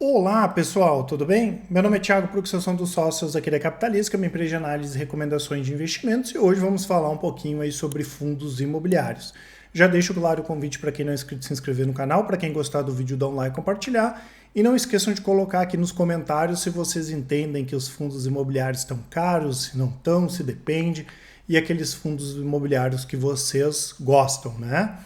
Olá pessoal, tudo bem? Meu nome é Thiago Prux, eu sou um dos sócios aqui da Capitalista, que é uma empresa de análise e recomendações de investimentos, e hoje vamos falar um pouquinho aí sobre fundos imobiliários. Já deixo claro o convite para quem não é inscrito se inscrever no canal, para quem gostar do vídeo dar um like e compartilhar, e não esqueçam de colocar aqui nos comentários se vocês entendem que os fundos imobiliários estão caros, se não estão, se depende, e aqueles fundos imobiliários que vocês gostam, né?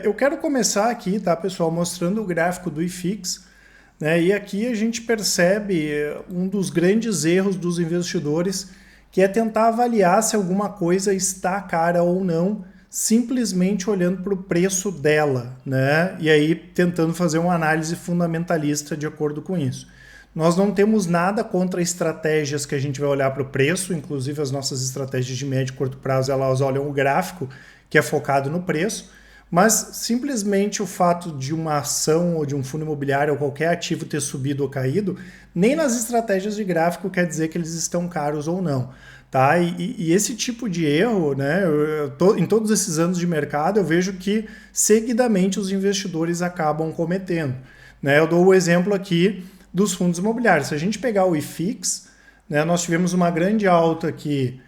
Eu quero começar aqui, tá pessoal, mostrando o gráfico do IFIX, né? E aqui a gente percebe um dos grandes erros dos investidores, que é tentar avaliar se alguma coisa está cara ou não, simplesmente olhando para o preço dela, né? E aí tentando fazer uma análise fundamentalista de acordo com isso. Nós não temos nada contra estratégias que a gente vai olhar para o preço, inclusive as nossas estratégias de médio e curto prazo, elas olham o gráfico que é focado no preço, mas simplesmente o fato de uma ação ou de um fundo imobiliário ou qualquer ativo ter subido ou caído, nem nas estratégias de gráfico quer dizer que eles estão caros ou não. Tá? E esse tipo de erro, né, em todos esses anos de mercado, eu vejo que seguidamente os investidores acabam cometendo. Né? Eu dou o exemplo aqui dos fundos imobiliários. Se a gente pegar o IFIX, né, nós tivemos uma grande alta aqui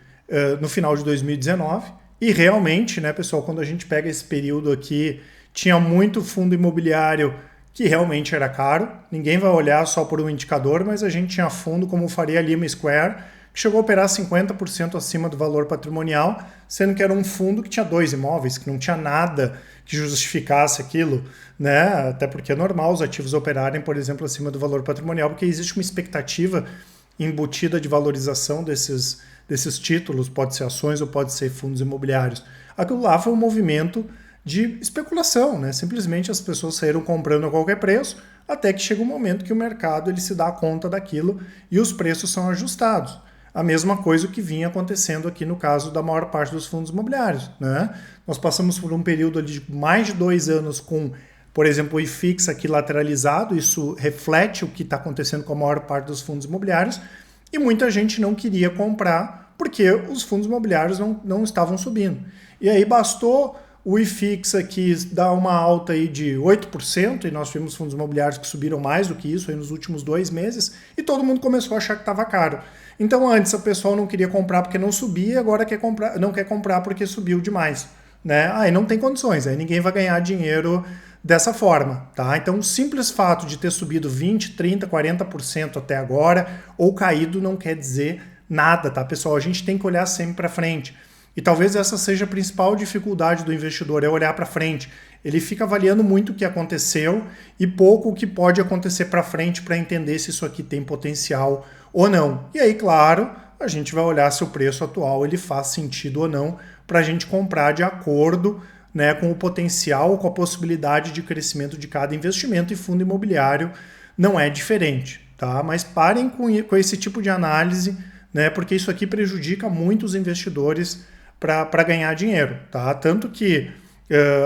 no final de 2019, e realmente, né, pessoal, quando a gente pega esse período aqui, tinha muito fundo imobiliário que realmente era caro. Ninguém vai olhar só por um indicador, mas a gente tinha fundo como o Faria Lima Square, que chegou a operar 50% acima do valor patrimonial, sendo que era um fundo que tinha 2 imóveis, que não tinha nada que justificasse aquilo, né? Até porque é normal os ativos operarem, por exemplo, acima do valor patrimonial, porque existe uma expectativa embutida de valorização desses títulos, pode ser ações ou pode ser fundos imobiliários. Aquilo lá foi um movimento de especulação, né? Simplesmente as pessoas saíram comprando a qualquer preço, até que chega um momento que o mercado ele se dá conta daquilo e os preços são ajustados. A mesma coisa que vinha acontecendo aqui no caso da maior parte dos fundos imobiliários, né? Nós passamos por um período ali de mais de 2 anos com, por exemplo, o IFIX aqui lateralizado, isso reflete o que está acontecendo com a maior parte dos fundos imobiliários, e muita gente não queria comprar porque os fundos imobiliários não estavam subindo. E aí bastou o IFIX aqui dar uma alta aí de 8%, e nós tivemos fundos imobiliários que subiram mais do que isso aí nos últimos 2 meses, e todo mundo começou a achar que estava caro. Então antes a pessoa não queria comprar porque não subia, agora não quer comprar porque subiu demais. Né? Aí não tem condições, aí ninguém vai ganhar dinheiro dessa forma, tá? Então o simples fato de ter subido 20, 30, 40% até agora ou caído não quer dizer nada, tá, pessoal? A gente tem que olhar sempre para frente. E talvez essa seja a principal dificuldade do investidor, é olhar para frente. Ele fica avaliando muito o que aconteceu e pouco o que pode acontecer para frente para entender se isso aqui tem potencial ou não. E aí, claro, a gente vai olhar se o preço atual ele faz sentido ou não para a gente comprar de acordo, né, com o potencial, com a possibilidade de crescimento de cada investimento, e fundo imobiliário não é diferente. Tá? Mas parem com esse tipo de análise, né, porque isso aqui prejudica muito os investidores para ganhar dinheiro. Tá? Tanto que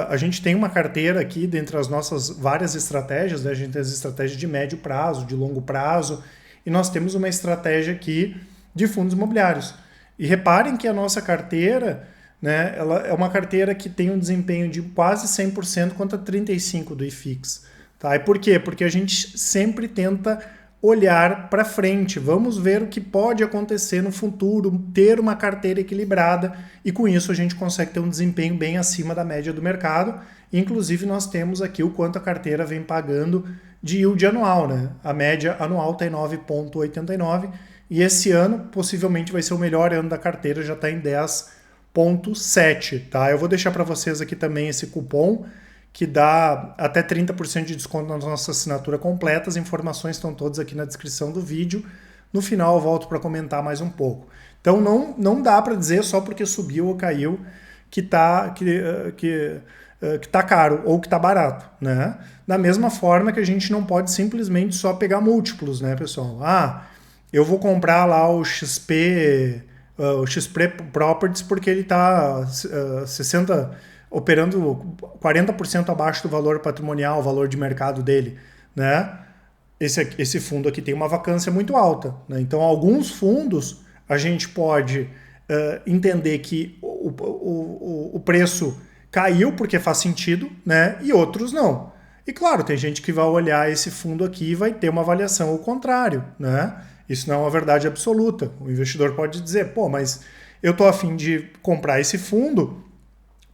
a gente tem uma carteira aqui, dentre as nossas várias estratégias, né, a gente tem as estratégias de médio prazo, de longo prazo, e nós temos uma estratégia aqui de fundos imobiliários. E reparem que a nossa carteira, né, ela é uma carteira que tem um desempenho de quase 100% contra 35% do IFIX. Tá? E por quê? Porque a gente sempre tenta olhar para frente, vamos ver o que pode acontecer no futuro, ter uma carteira equilibrada, e com isso a gente consegue ter um desempenho bem acima da média do mercado. Inclusive nós temos aqui o quanto a carteira vem pagando de yield anual, né? A média anual está em 9,89, e esse ano possivelmente vai ser o melhor ano da carteira, já está em 10,7, tá? Eu vou deixar para vocês aqui também esse cupom que dá até 30% de desconto na nossa assinatura completa. As informações estão todas aqui na descrição do vídeo. No final eu volto para comentar mais um pouco. Então não dá para dizer só porque subiu ou caiu que tá caro ou que tá barato, né? Da mesma forma que a gente não pode simplesmente só pegar múltiplos, né, pessoal? Eu vou comprar lá o XP Properties porque ele está 60 operando 40% abaixo do valor patrimonial, o valor de mercado dele, né? Esse fundo aqui tem uma vacância muito alta, né? Então, alguns fundos a gente pode entender que o preço caiu porque faz sentido, né? E outros não. E claro, tem gente que vai olhar esse fundo aqui e vai ter uma avaliação ao contrário, né? Isso não é uma verdade absoluta. O investidor pode dizer, pô, mas eu tô a fim de comprar esse fundo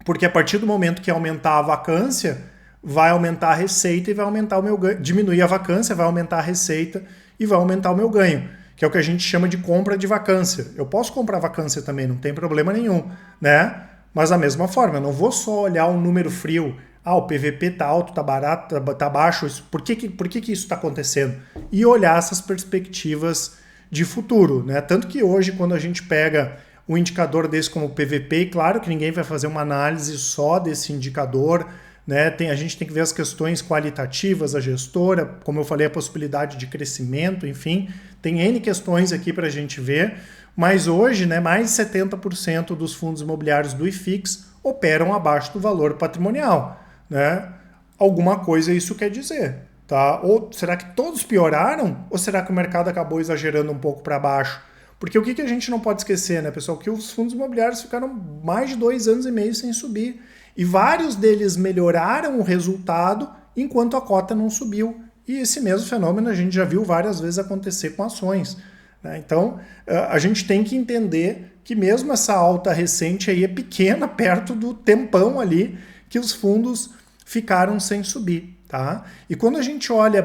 porque a partir do momento que aumentar a vacância, vai aumentar a receita e vai aumentar o meu ganho. Diminuir a vacância, vai aumentar a receita e vai aumentar o meu ganho, que é o que a gente chama de compra de vacância. Eu posso comprar vacância também, não tem problema nenhum, né? Mas da mesma forma, eu não vou só olhar um número frio. Ah, o PVP tá alto, tá barato, tá baixo. Por que isso está acontecendo? E olhar essas perspectivas de futuro, né? Tanto que hoje, quando a gente pega um indicador desse como o PVP, e claro que ninguém vai fazer uma análise só desse indicador, né? A gente tem que ver as questões qualitativas, a gestora, como eu falei, a possibilidade de crescimento, enfim, tem N questões aqui para a gente ver, mas hoje, né, mais de 70% dos fundos imobiliários do IFIX operam abaixo do valor patrimonial, né? Alguma coisa isso quer dizer, tá? Ou será que todos pioraram? Ou será que o mercado acabou exagerando um pouco para baixo? Porque o que a gente não pode esquecer, né, pessoal? Que os fundos imobiliários ficaram mais de 2 anos e meio sem subir. E vários deles melhoraram o resultado enquanto a cota não subiu. E esse mesmo fenômeno a gente já viu várias vezes acontecer com ações, né? Então, a gente tem que entender que mesmo essa alta recente aí é pequena perto do tempão ali que os fundos ficaram sem subir. Tá? E quando a gente olha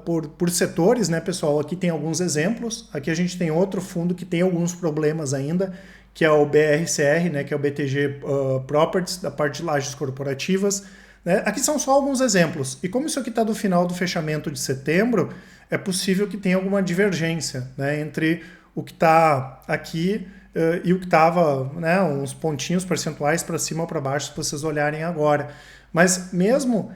por setores, né, pessoal, aqui tem alguns exemplos. Aqui a gente tem outro fundo que tem alguns problemas ainda, que é o BRCR, né, que é o BTG Properties, da parte de lajes corporativas. Né? Aqui são só alguns exemplos. E como isso aqui está do final do fechamento de setembro, é possível que tenha alguma divergência, né, entre o que está aqui e o que estava, né, uns pontinhos percentuais para cima ou para baixo, se vocês olharem agora. Mas mesmo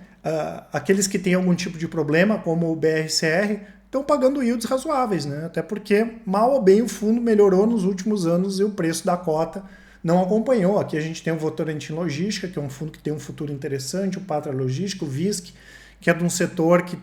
aqueles que têm algum tipo de problema, como o BRCR, estão pagando yields razoáveis, né? Até porque mal ou bem o fundo melhorou nos últimos anos e o preço da cota não acompanhou. Aqui a gente tem o Votorantim Logística, que é um fundo que tem um futuro interessante, o Patra Logística, o VISC, que é de um setor que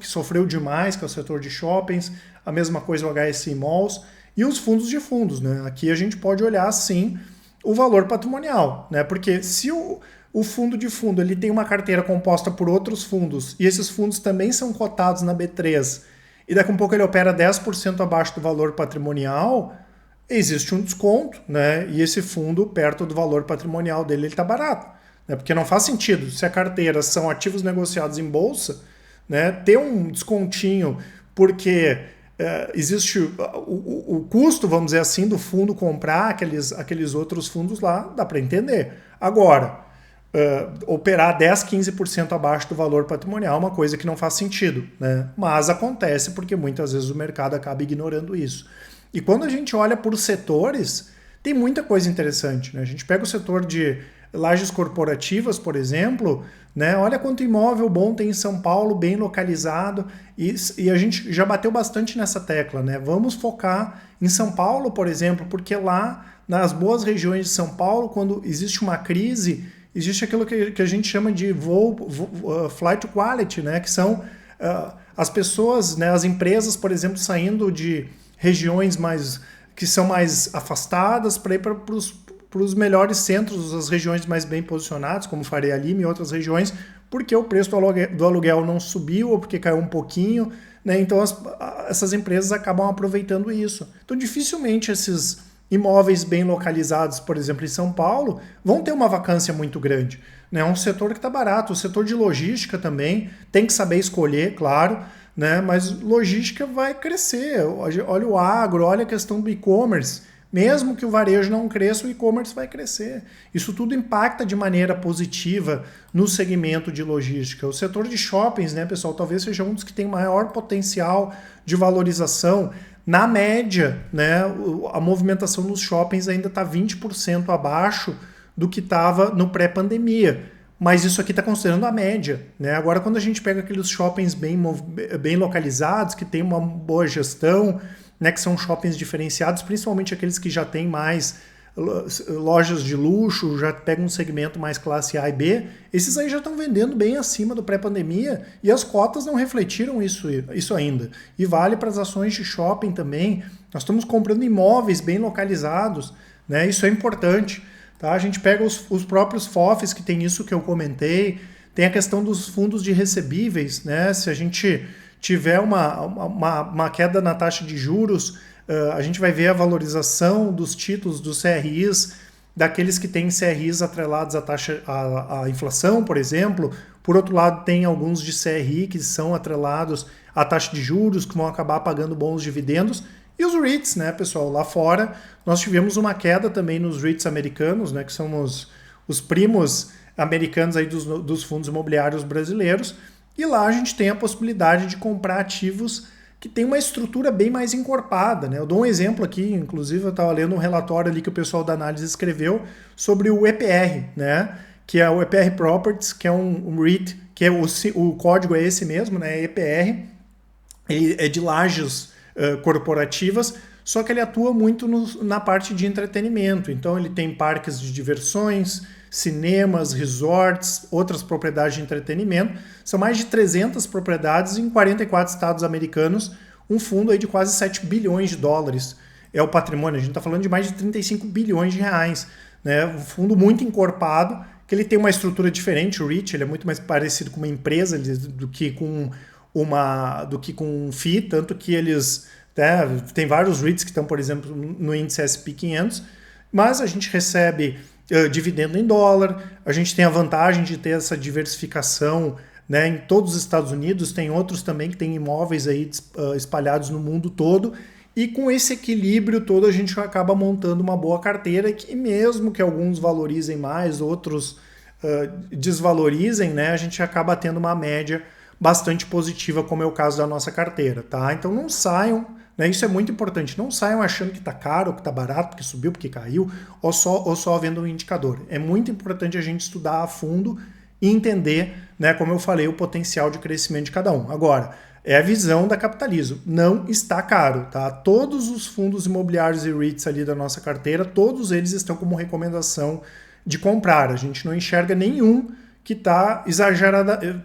sofreu demais, que é o setor de shoppings, a mesma coisa o HSI Malls, e os fundos de fundos, né? Aqui a gente pode olhar, sim, o valor patrimonial, né? Porque se o fundo de fundo ele tem uma carteira composta por outros fundos e esses fundos também são cotados na B3 e daqui a um pouco ele opera 10% abaixo do valor patrimonial, existe um desconto, né? E esse fundo, perto do valor patrimonial dele, ele está barato, né? Porque não faz sentido, se a carteira são ativos negociados em bolsa, né, ter um descontinho porque existe o custo, vamos dizer assim, do fundo comprar aqueles outros fundos lá, dá para entender. Agora, operar 10, 15% abaixo do valor patrimonial é uma coisa que não faz sentido, né? Mas acontece porque muitas vezes o mercado acaba ignorando isso. E quando a gente olha por setores, tem muita coisa interessante, né? A gente pega o setor de lajes corporativas, por exemplo, né? Olha quanto imóvel bom tem em São Paulo, bem localizado, e a gente já bateu bastante nessa tecla, né? Vamos focar em São Paulo, por exemplo, porque lá, nas boas regiões de São Paulo, quando existe uma crise, existe aquilo que a gente chama de flight to quality, né? Que são as pessoas, né? As empresas, por exemplo, saindo de regiões que são mais afastadas para ir para os melhores centros, as regiões mais bem posicionadas, como Faria Lima e outras regiões, porque o preço do aluguel não subiu ou porque caiu um pouquinho, né? Então essas empresas acabam aproveitando isso. Então dificilmente esses imóveis bem localizados, por exemplo, em São Paulo, vão ter uma vacância muito grande. É um setor que está barato. O setor de logística também tem que saber escolher, claro, né? Mas logística vai crescer. Olha o agro, olha a questão do e-commerce. Mesmo que o varejo não cresça, o e-commerce vai crescer. Isso tudo impacta de maneira positiva no segmento de logística. O setor de shoppings, né, pessoal, talvez seja um dos que tem maior potencial de valorização. Na média, né, a movimentação nos shoppings ainda está 20% abaixo do que estava no pré-pandemia. Mas isso aqui está considerando a média, né? Agora, quando a gente pega aqueles shoppings bem localizados, que tem uma boa gestão, né, que são shoppings diferenciados, principalmente aqueles que já têm mais lojas de luxo, já pegam um segmento mais classe A e B, esses aí já estão vendendo bem acima do pré-pandemia e as cotas não refletiram isso ainda. E vale para as ações de shopping também. Nós estamos comprando imóveis bem localizados, né? Isso é importante. Tá? A gente pega os próprios FOFs, que tem isso que eu comentei, Tem a questão dos fundos de recebíveis, né? Se a gente tiver uma queda na taxa de juros, a gente vai ver a valorização dos títulos dos CRIs, daqueles que têm CRIs atrelados à inflação, por exemplo. Por outro lado, tem alguns de CRI que são atrelados à taxa de juros, que vão acabar pagando bons dividendos. E os REITs, né, pessoal? Lá fora, nós tivemos uma queda também nos REITs americanos, né, que são os primos americanos aí dos fundos imobiliários brasileiros. E lá a gente tem a possibilidade de comprar ativos que tem uma estrutura bem mais encorpada, né? Eu dou um exemplo aqui, inclusive eu estava lendo um relatório ali que o pessoal da análise escreveu sobre o EPR, né? Que é o EPR Properties, que é um REIT, que é o código é esse mesmo, né? EPR, ele é de lajes corporativas, só que ele atua muito na parte de entretenimento. Então ele tem parques de diversões, cinemas, resorts, outras propriedades de entretenimento. São mais de 300 propriedades em 44 estados americanos, um fundo aí de quase 7 bilhões de dólares. É o patrimônio, a gente está falando de mais de 35 bilhões de reais. Né? Um fundo muito encorpado, que ele tem uma estrutura diferente, o REIT, ele é muito mais parecido com uma empresa do que com um FII, tanto que eles... tem vários REITs que estão, por exemplo, no índice S&P 500, mas a gente recebe dividendo em dólar, a gente tem a vantagem de ter essa diversificação, né, em todos os Estados Unidos, tem outros também que têm imóveis aí espalhados no mundo todo, e com esse equilíbrio todo a gente acaba montando uma boa carteira que mesmo que alguns valorizem mais, outros desvalorizem, né, a gente acaba tendo uma média bastante positiva, como é o caso da nossa carteira, tá? Então não saiam, né? Isso é muito importante, não saiam achando que está caro, que está barato, porque subiu, porque caiu, ou só vendo um indicador. É muito importante a gente estudar a fundo e entender, né, como eu falei, o potencial de crescimento de cada um. Agora, é a visão da Capitalizo, não está caro, tá? Todos os fundos imobiliários e REITs ali da nossa carteira, todos eles estão como recomendação de comprar. A gente não enxerga nenhum que está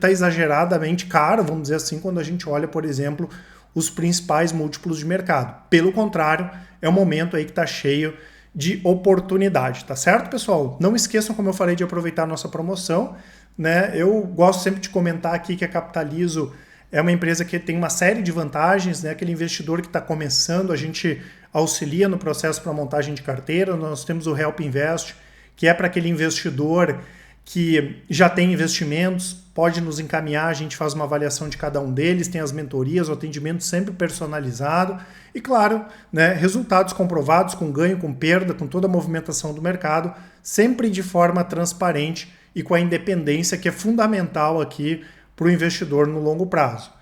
exageradamente caro, vamos dizer assim, quando a gente olha, por exemplo, os principais múltiplos de mercado. Pelo contrário, é um momento aí que está cheio de oportunidade, tá certo, pessoal? Não esqueçam, como eu falei, de aproveitar a nossa promoção, né? Eu gosto sempre de comentar aqui que a Capitalizo é uma empresa que tem uma série de vantagens, né? Aquele investidor que está começando, a gente auxilia no processo para montagem de carteira. Nós temos o Help Invest, que é para aquele investidor que já tem investimentos, pode nos encaminhar, a gente faz uma avaliação de cada um deles, tem as mentorias, o atendimento sempre personalizado e, claro, né, resultados comprovados com ganho, com perda, com toda a movimentação do mercado, sempre de forma transparente e com a independência que é fundamental aqui para o investidor no longo prazo.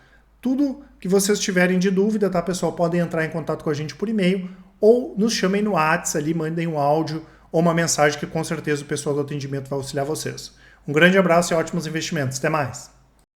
Tudo que vocês tiverem de dúvida, tá, pessoal, podem entrar em contato com a gente por e-mail ou nos chamem no WhatsApp ali, mandem um áudio ou uma mensagem que com certeza o pessoal do atendimento vai auxiliar vocês. Um grande abraço e ótimos investimentos. Até mais!